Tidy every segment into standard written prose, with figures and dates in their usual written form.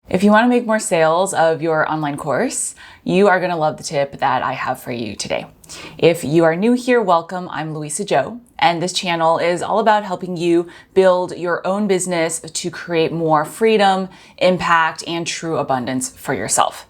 If you want to make more sales of your online course, you are going to love the tip that I have for you today. If you are new here, welcome. I'm Luisa Zhou, and this channel is all about helping you build your own business to create more freedom, impact, and true abundance for yourself.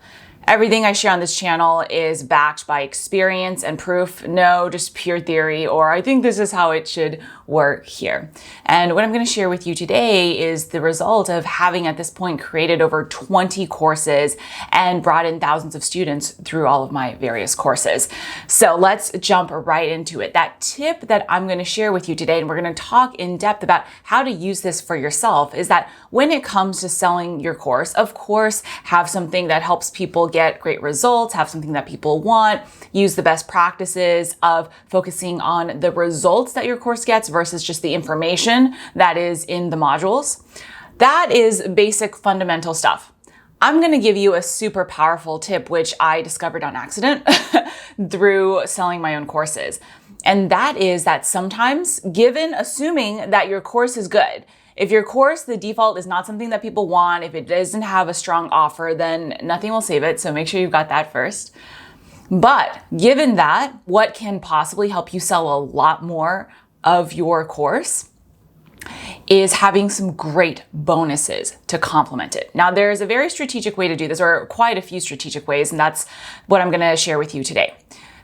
Everything I share on this channel is backed by experience and proof, no just pure theory, or I think this is how it should work here. And what I'm going to share with you today is the result of having at this point created over 20 courses and brought in thousands of students through all of my various courses. So let's jump right into it. That tip that I'm going to share with you today, and we're going to talk in depth about how to use this for yourself, is that when it comes to selling your course, of course, have something that helps people get great results, have something that people want, use the best practices of focusing on the results that your course gets versus just the information that is in the modules. That is basic fundamental stuff. I'm going to give you a super powerful tip, which I discovered on accident through selling my own courses. And that is that sometimes, assuming that your course is good, if your course, the default is not something that people want, if it doesn't have a strong offer, then nothing will save it. So make sure you've got that first. But given that, what can possibly help you sell a lot more of your course is having some great bonuses to complement it. Now, there's a very strategic way to do this, or quite a few strategic ways, and that's what I'm going to share with you today.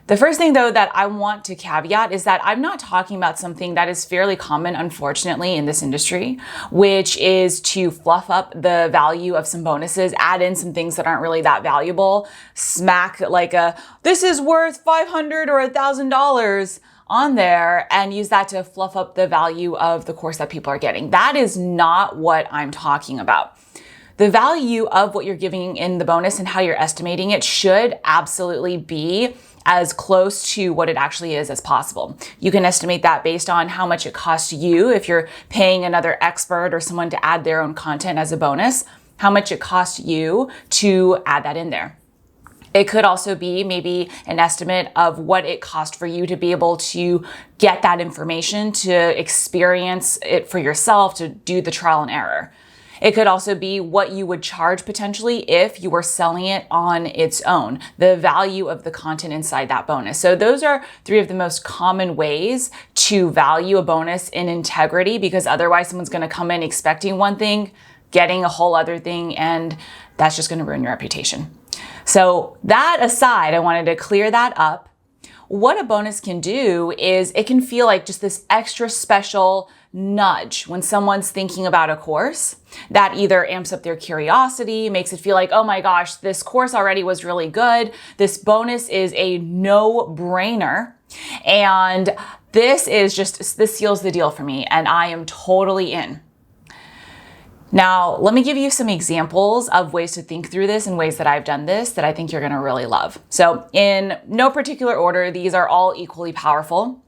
The first thing, though, that I want to caveat is that I'm not talking about something that is fairly common, unfortunately, in this industry, which is to fluff up the value of some bonuses, add in some things that aren't really that valuable, smack like this is worth $500 or $1,000 on there, and use that to fluff up the value of the course that people are getting. That is not what I'm talking about. The value of what you're giving in the bonus and how you're estimating it should absolutely be as close to what it actually is as possible. You can estimate that based on how much it costs you if you're paying another expert or someone to add their own content as a bonus, how much it costs you to add that in there. It could also be maybe an estimate of what it cost for you to be able to get that information, to experience it for yourself, to do the trial and error. It could also be what you would charge potentially if you were selling it on its own, the value of the content inside that bonus. So those are three of the most common ways to value a bonus in integrity, because otherwise someone's going to come in expecting one thing, getting a whole other thing, and that's just going to ruin your reputation. So that aside, I wanted to clear that up. What a bonus can do is it can feel like just this extra special nudge when someone's thinking about a course that either amps up their curiosity, makes it feel like, oh my gosh, this course already was really good. This bonus is a no-brainer. And this seals the deal for me, and I am totally in. Now, let me give you some examples of ways to think through this and ways that I've done this that I think you're going to really love. So in no particular order, these are all equally powerful.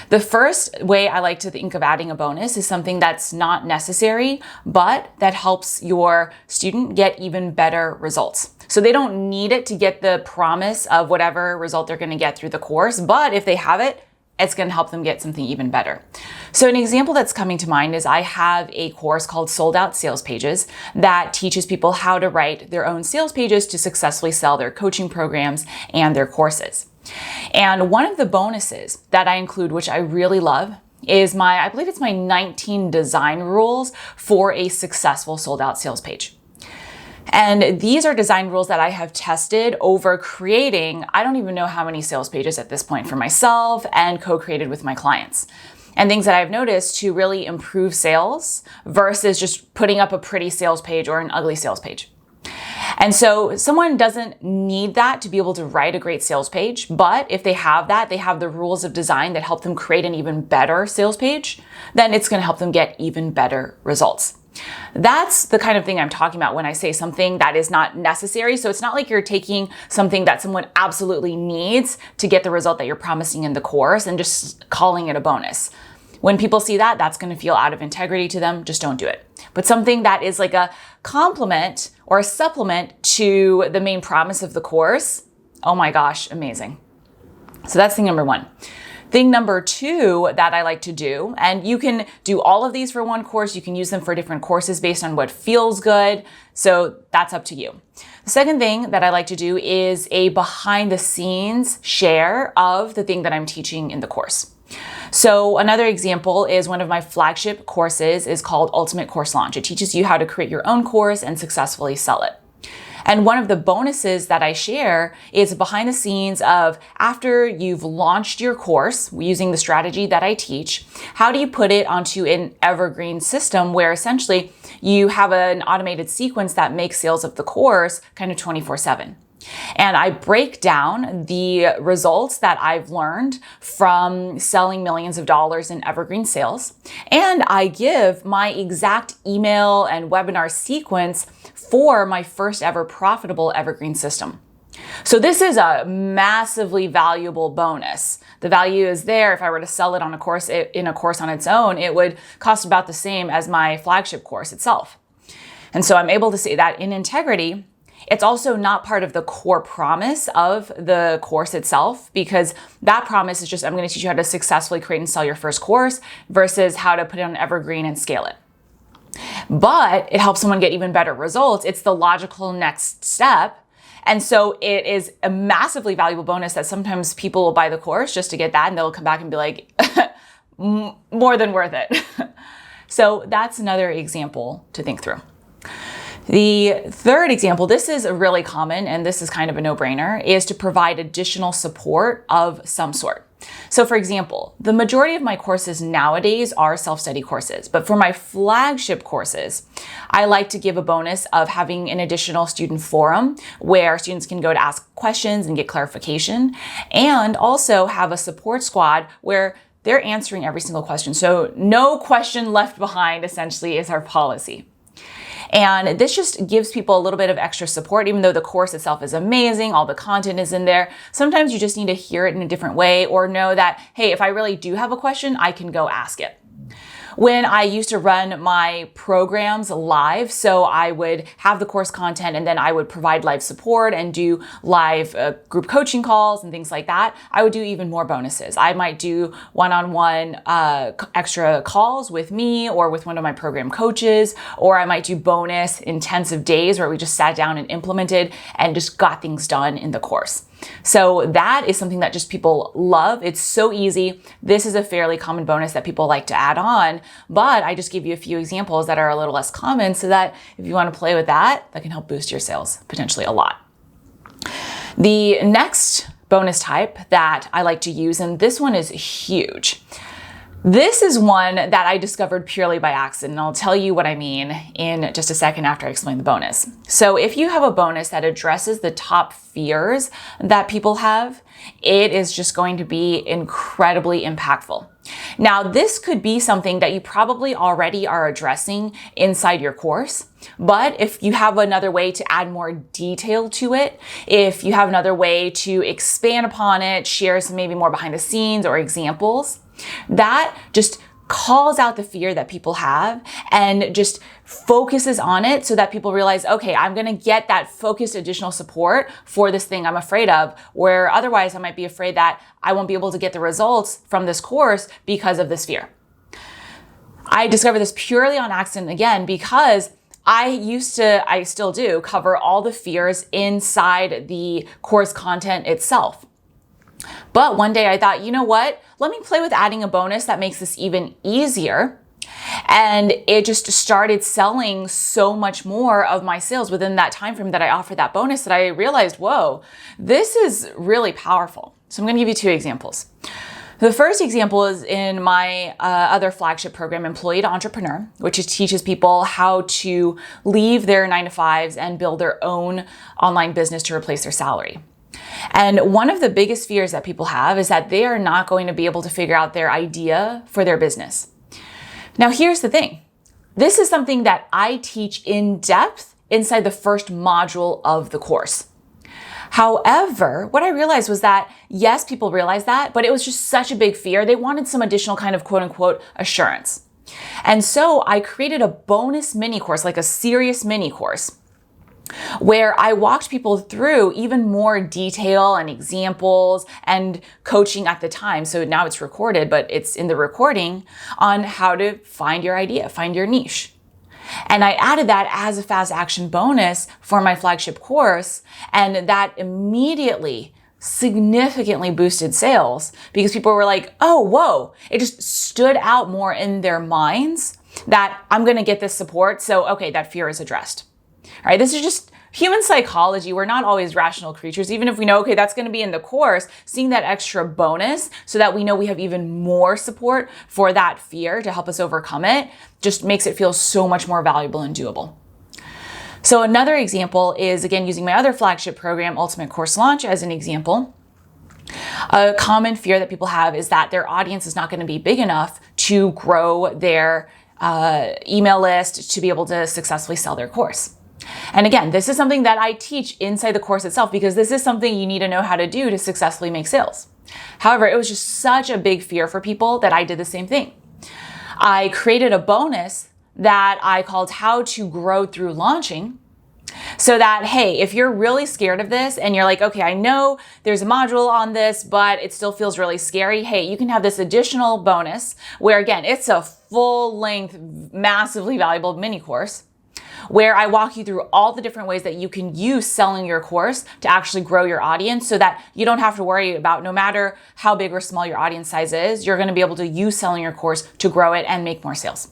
The first way I like to think of adding a bonus is something that's not necessary, but that helps your student get even better results. So they don't need it to get the promise of whatever result they're going to get through the course, but if they have it, it's going to help them get something even better. So an example that's coming to mind is I have a course called Sold Out Sales Pages that teaches people how to write their own sales pages to successfully sell their coaching programs and their courses. And one of the bonuses that I include, which I really love, is I believe it's my 19 design rules for a successful sold out sales page. And these are design rules that I have tested over creating, I don't even know how many sales pages at this point for myself and co-created with my clients. And things that I've noticed to really improve sales versus just putting up a pretty sales page or an ugly sales page. And so someone doesn't need that to be able to write a great sales page, but if they have that, they have the rules of design that help them create an even better sales page, then it's going to help them get even better results. That's the kind of thing I'm talking about when I say something that is not necessary. So it's not like you're taking something that someone absolutely needs to get the result that you're promising in the course and just calling it a bonus. When people see that, that's going to feel out of integrity to them. Just don't do it. But something that is like a complement or a supplement to the main promise of the course, oh my gosh, amazing. So that's thing number one. Thing number 2 that I like to do, and you can do all of these for one course, you can use them for different courses based on what feels good, so that's up to you. The second thing that I like to do is a behind the scenes share of the thing that I'm teaching in the course. So another example is one of my flagship courses is called Ultimate Course Launch. It teaches you how to create your own course and successfully sell it. And one of the bonuses that I share is behind the scenes of after you've launched your course using the strategy that I teach, how do you put it onto an evergreen system where essentially you have an automated sequence that makes sales of the course kind of 24/7. And I break down the results that I've learned from selling millions of dollars in evergreen sales. And I give my exact email and webinar sequence for my first ever profitable evergreen system. So this is a massively valuable bonus. The value is there. If I were to sell it on a course on its own, it would cost about the same as my flagship course itself. And so I'm able to say that in integrity. It's also not part of the core promise of the course itself, because that promise is just, I'm going to teach you how to successfully create and sell your first course versus how to put it on evergreen and scale it. But it helps someone get even better results. It's the logical next step. And so it is a massively valuable bonus that sometimes people will buy the course just to get that, and they'll come back and be like, more than worth it. So that's another example to think through. The third example, this is really common, and this is kind of a no-brainer, is to provide additional support of some sort. So for example, the majority of my courses nowadays are self-study courses, but for my flagship courses, I like to give a bonus of having an additional student forum where students can go to ask questions and get clarification, and also have a support squad where they're answering every single question. So no question left behind, essentially, is our policy. And this just gives people a little bit of extra support, even though the course itself is amazing, all the content is in there. Sometimes you just need to hear it in a different way or know that, hey, if I really do have a question, I can go ask it. When I used to run my programs live, so I would have the course content and then I would provide live support and do live group coaching calls and things like that, I would do even more bonuses. I might do one-on-one extra calls with me or with one of my program coaches, or I might do bonus intensive days where we just sat down and implemented and just got things done in the course. So that is something that just people love. It's so easy. This is a fairly common bonus that people like to add on, but I just give you a few examples that are a little less common so that if you want to play with that, that can help boost your sales potentially a lot. The next bonus type that I like to use, and this one is huge. This is one that I discovered purely by accident, and I'll tell you what I mean in just a second after I explain the bonus. So if you have a bonus that addresses the top fears that people have, it is just going to be incredibly impactful. Now, this could be something that you probably already are addressing inside your course, but if you have another way to add more detail to it, if you have another way to expand upon it, share some maybe more behind the scenes or examples, that just calls out the fear that people have and just focuses on it so that people realize, okay, I'm going to get that focused additional support for this thing I'm afraid of, where otherwise I might be afraid that I won't be able to get the results from this course because of this fear. I discovered this purely on accident again, because I still do cover all the fears inside the course content itself. But one day I thought, you know what? Let me play with adding a bonus that makes this even easier. And it just started selling so much more of my sales within that time frame that I offered that bonus that I realized, whoa, this is really powerful. So I'm going to give you 2 examples. The first example is in my other flagship program, Employee to Entrepreneur, which teaches people how to leave their 9-to-5s and build their own online business to replace their salary. And one of the biggest fears that people have is that they are not going to be able to figure out their idea for their business. Now, here's the thing. This is something that I teach in depth inside the first module of the course. However, what I realized was that, yes, people realized that, but it was just such a big fear. They wanted some additional kind of quote unquote assurance. And so I created a bonus mini course, like a serious mini course, where I walked people through even more detail and examples and coaching at the time. So now it's recorded, but it's in the recording on how to find your idea, find your niche. And I added that as a fast action bonus for my flagship course. And that immediately significantly boosted sales because people were like, oh, whoa, it just stood out more in their minds that I'm going to get this support. So, okay, that fear is addressed. All right, this is just human psychology. We're not always rational creatures. Even if we know, okay, that's going to be in the course, seeing that extra bonus so that we know we have even more support for that fear to help us overcome it just makes it feel so much more valuable and doable. So another example is, again, using my other flagship program, Ultimate Course Launch, as an example. A common fear that people have is that their audience is not going to be big enough to grow their email list to be able to successfully sell their course. And again, this is something that I teach inside the course itself because this is something you need to know how to do to successfully make sales. However, it was just such a big fear for people that I did the same thing. I created a bonus that I called How to Grow Through Launching. So that, hey, if you're really scared of this and you're like, okay, I know there's a module on this, but it still feels really scary. Hey, you can have this additional bonus where, again, it's a full-length, massively valuable mini course where I walk you through all the different ways that you can use selling your course to actually grow your audience so that you don't have to worry about, no matter how big or small your audience size is, you're going to be able to use selling your course to grow it and make more sales.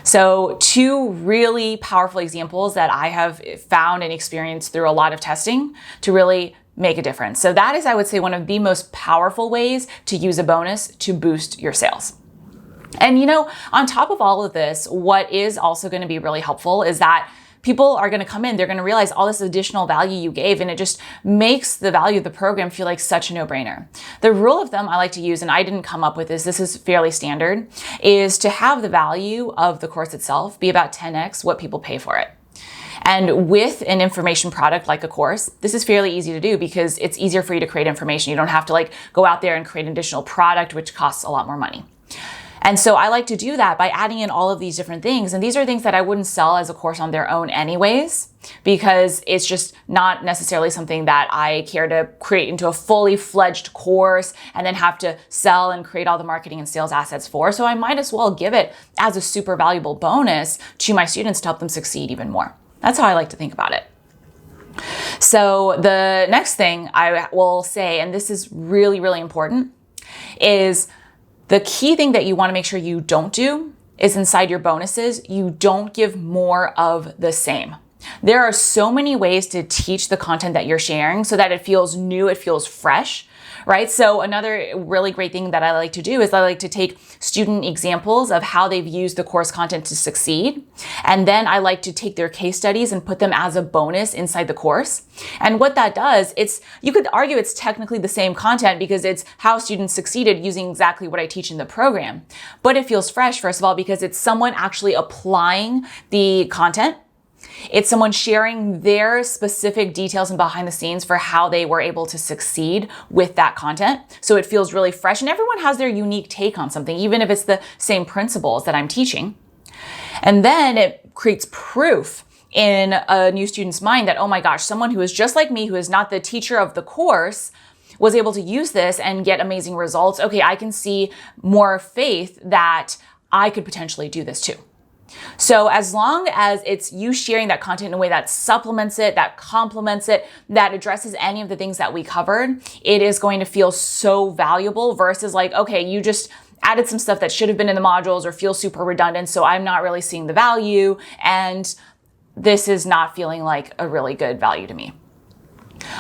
So two really powerful examples that I have found and experienced through a lot of testing to really make a difference. So that is, I would say, one of the most powerful ways to use a bonus to boost your sales. And on top of all of this, what is also going to be really helpful is that people are going to come in, they're going to realize all this additional value you gave, and it just makes the value of the program feel like such a no-brainer. The rule of thumb I like to use, and I didn't come up with this is fairly standard, is to have the value of the course itself be about 10x what people pay for it. And with an information product like a course, this is fairly easy to do because it's easier for you to create information. You don't have to go out there and create an additional product, which costs a lot more money. And so I like to do that by adding in all of these different things. And these are things that I wouldn't sell as a course on their own anyways, because it's just not necessarily something that I care to create into a fully fledged course and then have to sell and create all the marketing and sales assets for. So I might as well give it as a super valuable bonus to my students to help them succeed even more. That's how I like to think about it. So the next thing I will say, and this is really, really important, is the key thing that you want to make sure you don't do is inside your bonuses, you don't give more of the same. There are so many ways to teach the content that you're sharing so that it feels new, it feels fresh, right? So another really great thing that I like to do is I like to take student examples of how they've used the course content to succeed. And then I like to take their case studies and put them as a bonus inside the course. And what that does, you could argue it's technically the same content because it's how students succeeded using exactly what I teach in the program. But it feels fresh, first of all, because it's someone actually applying the content. It's someone sharing their specific details and behind the scenes for how they were able to succeed with that content. So it feels really fresh and everyone has their unique take on something, even if it's the same principles that I'm teaching. And then it creates proof in a new student's mind that, oh my gosh, someone who is just like me, who is not the teacher of the course, was able to use this and get amazing results. Okay, I can see more faith that I could potentially do this too. So as long as it's you sharing that content in a way that supplements it, that complements it, that addresses any of the things that we covered, it is going to feel so valuable versus okay, you just added some stuff that should have been in the modules or feels super redundant, so I'm not really seeing the value, and this is not feeling like a really good value to me.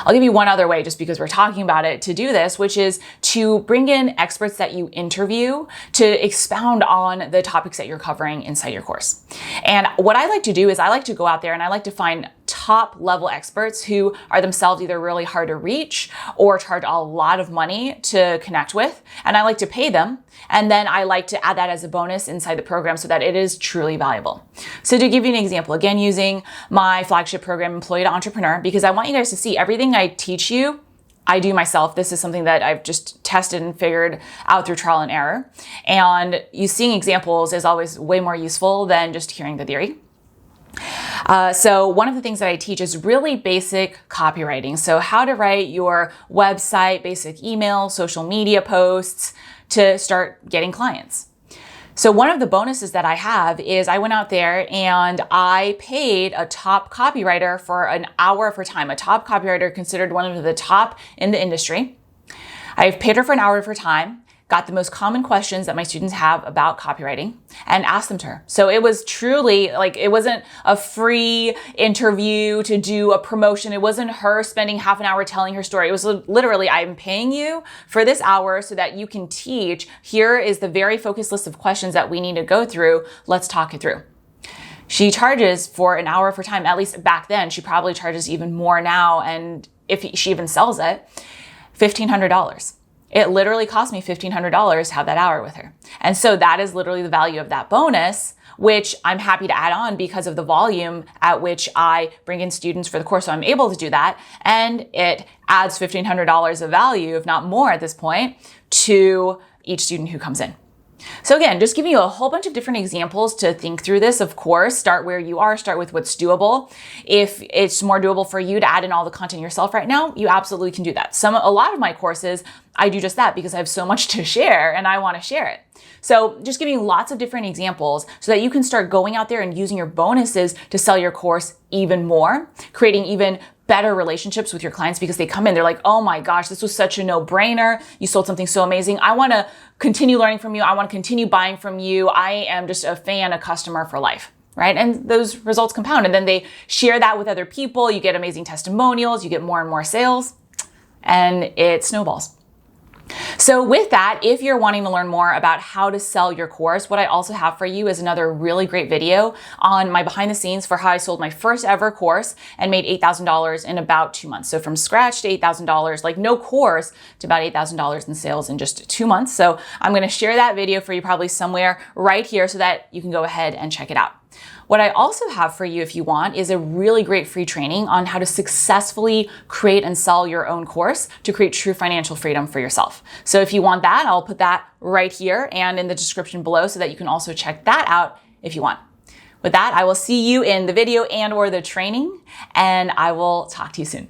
I'll give you one other way, just because we're talking about it, to do this, which is to bring in experts that you interview to expound on the topics that you're covering inside your course. And what I like to do is I like to go out there and I like to find top level experts who are themselves either really hard to reach or charge a lot of money to connect with. And I like to pay them. And then I like to add that as a bonus inside the program so that it is truly valuable. So to give you an example, again, using my flagship program, Employee to Entrepreneur, because I want you guys to see everything I teach you, I do myself. This is something that I've just tested and figured out through trial and error. And you seeing examples is always way more useful than just hearing the theory. So one of the things that I teach is really basic copywriting. So how to write your website, basic email, social media posts to start getting clients. So one of the bonuses that I have is I went out there and I paid a top copywriter for an hour of her time, a top copywriter considered one of the top in the industry. I've paid her for an hour of her time, got the most common questions that my students have about copywriting, and asked them to her. So it was truly like, it wasn't a free interview to do a promotion. It wasn't her spending half an hour telling her story. It was literally, I'm paying you for this hour so that you can teach. Here is the very focused list of questions that we need to go through. Let's talk it through. She charges for an hour of her time, at least back then. She probably charges even more now. And if she even sells it, $1,500. It literally cost me $1,500 to have that hour with her. And so that is literally the value of that bonus, which I'm happy to add on because of the volume at which I bring in students for the course. So I'm able to do that. And it adds $1,500 of value, if not more at this point, to each student who comes in. So again, just giving you a whole bunch of different examples to think through this. Of course, start where you are, start with what's doable. If it's more doable for you to add in all the content yourself right now, you absolutely can do that. A lot of my courses, I do just that because I have so much to share and I want to share it. So just giving you lots of different examples so that you can start going out there and using your bonuses to sell your course even more, creating even better relationships with your clients because they come in, they're like, oh my gosh, this was such a no-brainer. You sold something so amazing. I want to continue learning from you. I want to continue buying from you. I am just a fan, a customer for life, right? And those results compound. And then they share that with other people. You get amazing testimonials. You get more and more sales, and it snowballs. So with that, if you're wanting to learn more about how to sell your course, what I also have for you is another really great video on my behind the scenes for how I sold my first ever course and made $8,000 in about 2 months. So from scratch to $8,000, like no course, to about $8,000 in sales in just 2 months. So I'm going to share that video for you probably somewhere right here so that you can go ahead and check it out. What I also have for you, if you want, is a really great free training on how to successfully create and sell your own course to create true financial freedom for yourself. So if you want that, I'll put that right here and in the description below so that you can also check that out if you want. With that, I will see you in the video and or the training, and I will talk to you soon.